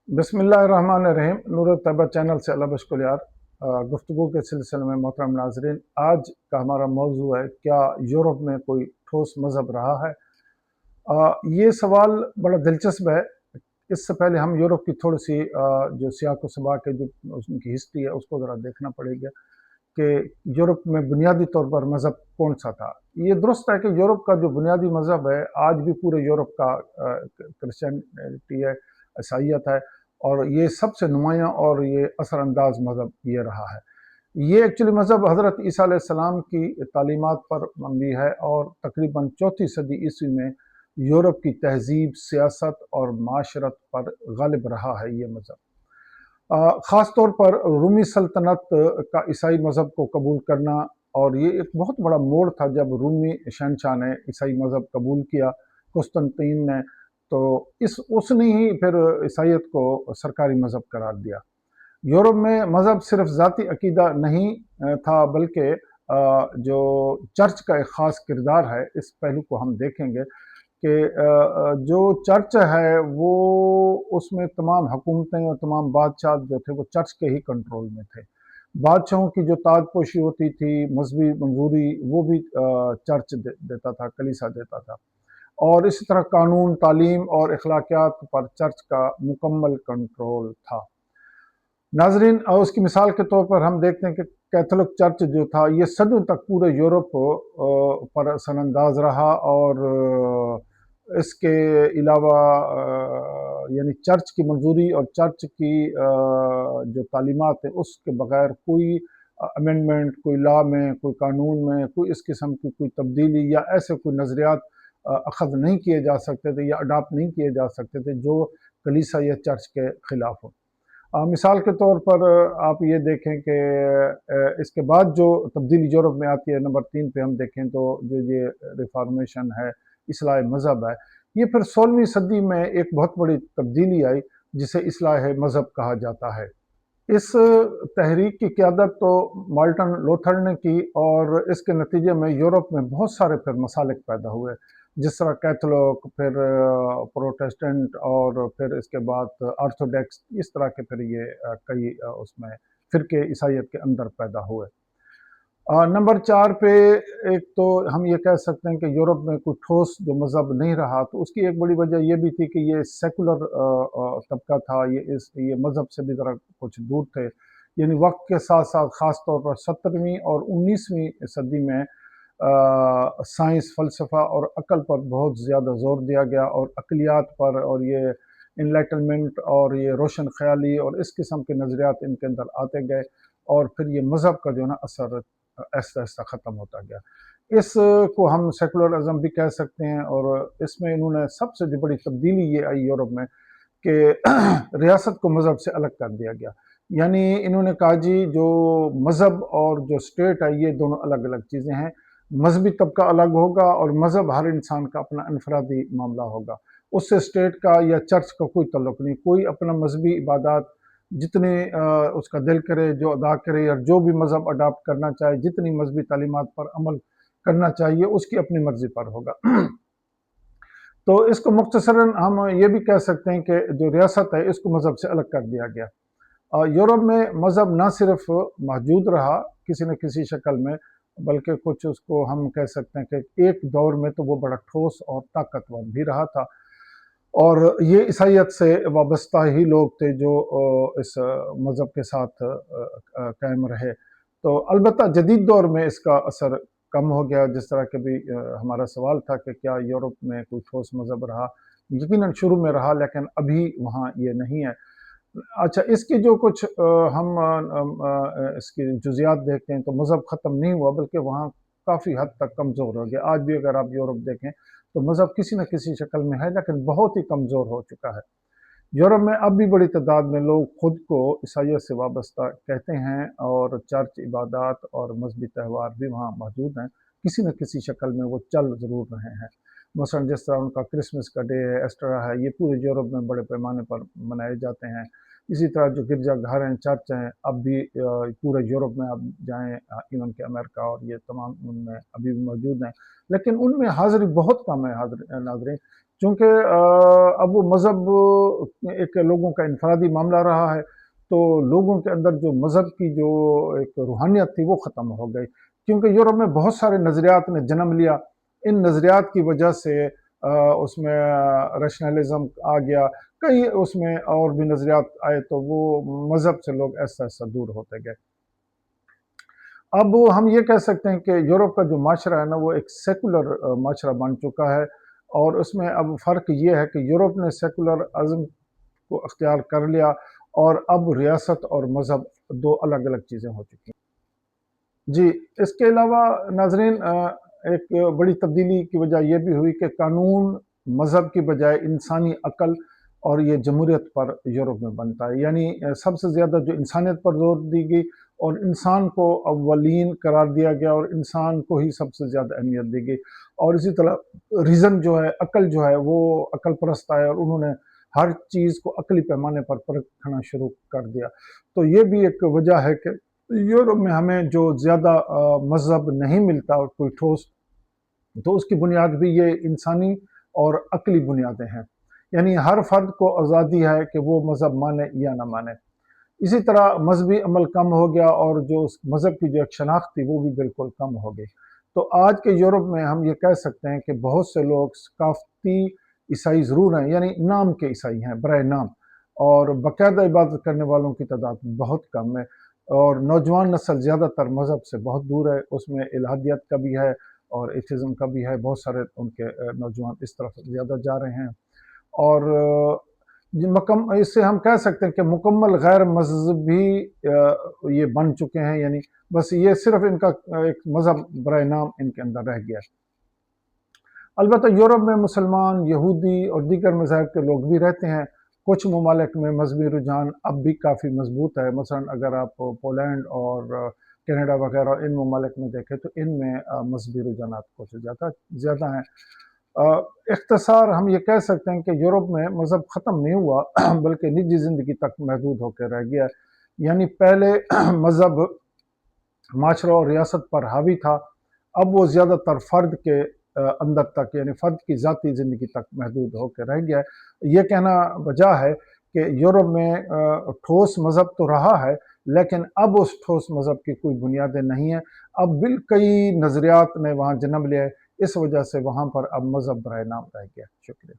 बिस्मिल्लाहिर्रहमानिर्रहीम। नूर तैयबा चैनल से अल्लाह बशकुर यार। गुफ्तगू के सिलसिले में मोहतरम नाजरीन, आज का हमारा मौजू है, क्या यूरोप में कोई ठोस मज़हब रहा है? ये सवाल बड़ा दिलचस्प है। इससे पहले हम यूरोप की थोड़ी सी जो सियाक व सबाक है, जो उनकी हिस्ट्री है, उसको ज़रा देखना पड़ेगा कि यूरोप में बुनियादी तौर पर मज़हब कौन सा था। ये दुरुस्त है कि यूरोप का जो बुनियादी मज़हब है आज भी पूरे यूरोप का क्रिश्चियनिटी है, ईसाइयत है, और ये सबसे नुमायाँ और ये असरअंदाज मज़हब ये रहा है। ये एक्चुअली मज़हब हज़रत ईसा अलैहिस्सलाम की तालीमात पर मबनी है और तकरीबन चौथी सदी ईस्वी में यूरोप की तहजीब, सियासत और माशरत पर गालिब रहा है ये मज़हब। ख़ास तौर पर रूमी सल्तनत का ईसाई मज़हब को कबूल करना, और ये एक बहुत बड़ा मोड़ था जब रूमी शहनशाह ने ईसाई मज़हब कबूल किया, कुस्तुनतीन ने। तो उसने ही फिर ईसाइयत को सरकारी मज़हब करार दिया। यूरोप में मज़हब सिर्फ ज़ाती अकीदा नहीं था, बल्कि जो चर्च का एक ख़ास किरदार है, इस पहलू को हम देखेंगे कि जो चर्च है वो उसमें तमाम हुकूमतें और तमाम बादशाह जो थे वो चर्च के ही कंट्रोल में थे। बादशाहों की जो ताजपोशी होती थी, मजहबी मंजूरी, वो भी चर्च देता था, कलीसा देता था। और इसी तरह कानून, तालीम और अखलाकियात पर चर्च का मुकम्मल कंट्रोल था। नाजरीन, उसकी मिसाल के तौर पर हम देखते हैं कि कैथोलिक चर्च जो था ये सदियों तक पूरे यूरोप पर असरअंदाज रहा, और इसके अलावा यानी चर्च की मंजूरी और चर्च की जो तालीमात है उसके बगैर कोई अमेंडमेंट, कोई लॉ में, कोई कानून में कोई इस किस्म की कोई तब्दीली या ऐसे कोई नज़रियात अखज़ नहीं किए जा सकते थे या अडाप्ट नहीं किए जा सकते थे जो कलीसा या चर्च के ख़िलाफ़ हो। मिसाल के तौर पर आप ये देखें कि इसके बाद जो तब्दीली यूरोप में आती है, नंबर 3 पे हम देखें तो जो ये रिफॉर्मेशन है, इस्लाह मज़हब है, ये फिर 16वीं सदी में एक बहुत बड़ी तब्दीली आई जिसे इस्लाह मज़हब कहा जाता है। इस तहरीक की क़यादत तो मार्टिन लूथर ने की, और इसके नतीजे में यूरोप में बहुत सारे फिर मसालिक पैदा हुए, जिस तरह कैथोलिक, फिर प्रोटेस्टेंट, और फिर इसके बाद ऑर्थोडॉक्स, इस तरह के फिर ये कई उसमें फ़िरके ईसाइयत के अंदर पैदा हुए। नंबर 4 पे एक तो हम ये कह सकते हैं कि यूरोप में कोई ठोस जो मज़हब नहीं रहा, तो उसकी एक बड़ी वजह ये भी थी कि ये सेकुलर तबका था, ये मज़हब से भी ज़रा कुछ दूर थे। यानी वक्त के साथ साथ ख़ास तौर पर 17वीं और 19वीं सदी में साइंस, फ़लसफ़ा और अक़ल पर बहुत ज़्यादा ज़ोर दिया गया, और अक़लियात पर, और ये इनलाइटनमेंट और ये रोशन ख़याली और इस किस्म के नज़रियात इनके अंदर आते गए, और फिर ये मज़हब का जो है ना असर आहिस्ता आहिस्ता ख़त्म होता गया। इसको हम सेकुलरिज़म भी कह सकते हैं, और इसमें इन्होंने सबसे जो बड़ी तब्दीली ये आई यूरोप में कि रियासत को मज़हब से अलग कर दिया गया। यानी इन्होंने कहा जी, जो मज़हब और जो स्टेट है ये दोनों अलग अलग चीज़ें हैं। मजहबी तबका अलग होगा और मज़हब हर इंसान का अपना इनफरादी मामला होगा, उससे स्टेट का या चर्च का कोई तल्लुक नहीं। कोई अपना मजहबी इबादत जितने उसका दिल करे जो अदा करे, और जो भी मज़हब अडाप्ट करना चाहे, जितनी मजहबी तालीमात पर अमल करना चाहिए, उसकी अपनी मर्जी पर होगा। तो इसको मुख्तसरन हम ये भी कह सकते हैं कि जो रियासत है इसको मज़हब से अलग कर दिया गया। यूरोप में मज़हब ना सिर्फ मौजूद रहा किसी न किसी शक्ल में, बल्कि कुछ उसको हम कह सकते हैं कि एक दौर में तो वो बड़ा ठोस और ताकतवर भी रहा था, और ये ईसाइयत से वाबस्ता ही लोग थे जो इस मज़हब के साथ कायम रहे। तो अलबत्ता जदीद दौर में इसका असर कम हो गया, जिस तरह के भी हमारा सवाल था कि क्या यूरोप में कोई ठोस मज़हब रहा? यकीनन शुरू में रहा, लेकिन अभी वहाँ ये नहीं है। अच्छा, इसकी जो कुछ इसकी जुज़ियात देखते हैं तो मज़हब ख़त्म नहीं हुआ, बल्कि वहाँ काफ़ी हद तक कमज़ोर हो गया। आज भी अगर आप यूरोप देखें तो मज़हब किसी न किसी शक्ल में है, लेकिन बहुत ही कमज़ोर हो चुका है। यूरोप में अब भी बड़ी तादाद में लोग खुद को ईसाइयत से वाबस्ता कहते हैं, और चर्च, इबादत और मजहबी त्यौहार भी वहाँ मौजूद हैं। किसी न किसी शक्ल में वो चल ज़रूर रहे हैं। मसलन जिस तरह उनका क्रिसमस का डे है, एस्टर है, ये पूरे यूरोप में बड़े पैमाने पर मनाए जाते हैं। इसी तरह जो गिरजाघर हैं, चर्च हैं, अब भी पूरे यूरोप में आप जाएँ, इवन कि अमेरिका और ये तमाम उनमें अभी भी मौजूद हैं। लेकिन उनमें हाज़िरी बहुत कम है नाज़रीन, چونکہ اب وہ مذہب ایک لوگوں کا انفرادی معاملہ رہا ہے، تو لوگوں کے اندر جو مذہب کی جو ایک روحانیت تھی وہ ختم ہو گئی، کیونکہ یورپ میں بہت سارے نظریات نے جنم لیا۔ ان نظریات کی وجہ سے اس میں ریشنلزم آ گیا، کئی اس میں اور بھی نظریات آئے، تو وہ مذہب سے لوگ ایسا ایسا دور ہوتے گئے۔ اب ہم یہ کہہ سکتے ہیں کہ یورپ کا جو معاشرہ ہے نا، وہ ایک سیکولر معاشرہ بن چکا ہے، اور اس میں اب فرق یہ ہے کہ یورپ نے سیکولر ازم کو اختیار کر لیا، اور اب ریاست اور مذہب دو الگ الگ چیزیں ہو چکی ہیں۔ جی، اس کے علاوہ ناظرین، ایک بڑی تبدیلی کی وجہ یہ بھی ہوئی کہ قانون مذہب کی بجائے انسانی عقل اور یہ جمہوریت پر یورپ میں بنتا ہے، یعنی سب سے زیادہ جو انسانیت پر زور دی گئی اور انسان کو اولین قرار دیا گیا، اور انسان کو ہی سب سے زیادہ اہمیت دی گئی، اور اسی طرح ریزن جو ہے، عقل جو ہے، وہ عقل پرست آئے، اور انہوں نے ہر چیز کو عقلی پیمانے پر پرکھنا شروع کر دیا۔ تو یہ بھی ایک وجہ ہے کہ یورپ میں ہمیں جو زیادہ مذہب نہیں ملتا اور کوئی ٹھوس، تو اس کی بنیاد بھی یہ انسانی اور عقلی بنیادیں ہیں، یعنی ہر فرد کو آزادی ہے کہ وہ مذہب مانے یا نہ مانے۔ اسی طرح مذہبی عمل کم ہو گیا، اور جو اس مذہب کی جو ایک شناخت تھی وہ بھی بالکل کم ہو گئی۔ تو آج کے یورپ میں ہم یہ کہہ سکتے ہیں کہ بہت سے لوگ ثقافتی عیسائی ضرور ہیں، یعنی نام کے عیسائی ہیں، برائے نام، اور باقاعدہ عبادت کرنے والوں کی تعداد بہت کم ہے، اور نوجوان نسل زیادہ تر مذہب سے بہت دور ہے، اس میں الہادیت کا بھی ہے اور ایتھزم کا بھی ہے، بہت سارے ان کے نوجوان اس طرف زیادہ جا رہے ہیں، اور اس سے ہم کہہ سکتے ہیں کہ مکمل غیر مذہبی یہ بن چکے ہیں، یعنی بس یہ صرف ان کا ایک مذہب برائے نام ان کے اندر رہ گیا ہے۔ البتہ یورپ میں مسلمان، یہودی اور دیگر مذاہب کے لوگ بھی رہتے ہیں۔ کچھ ممالک میں مذہبی رجحان اب بھی کافی مضبوط ہے، مثلا اگر آپ پولینڈ اور کینیڈا وغیرہ ان ممالک میں دیکھیں تو ان میں مذہبی رجحانات کچھ زیادہ ہیں۔ اختصار ہم یہ کہہ سکتے ہیں کہ یورپ میں مذہب ختم نہیں ہوا، بلکہ نجی زندگی تک محدود ہو کے رہ گیا، یعنی پہلے مذہب معاشرہ اور ریاست پر حاوی تھا، اب وہ زیادہ تر فرد کے اندر تک، یعنی فرد کی ذاتی زندگی تک محدود ہو کے رہ گیا ہے۔ یہ کہنا وجہ ہے کہ یورپ میں ٹھوس مذہب تو رہا ہے، لیکن اب اس ٹھوس مذہب کی کوئی بنیادیں نہیں ہیں، اب کئی نظریات نے وہاں جنم لیا ہے، اس وجہ سے وہاں پر اب مذہب برائے نام رہ گیا۔ شکریہ۔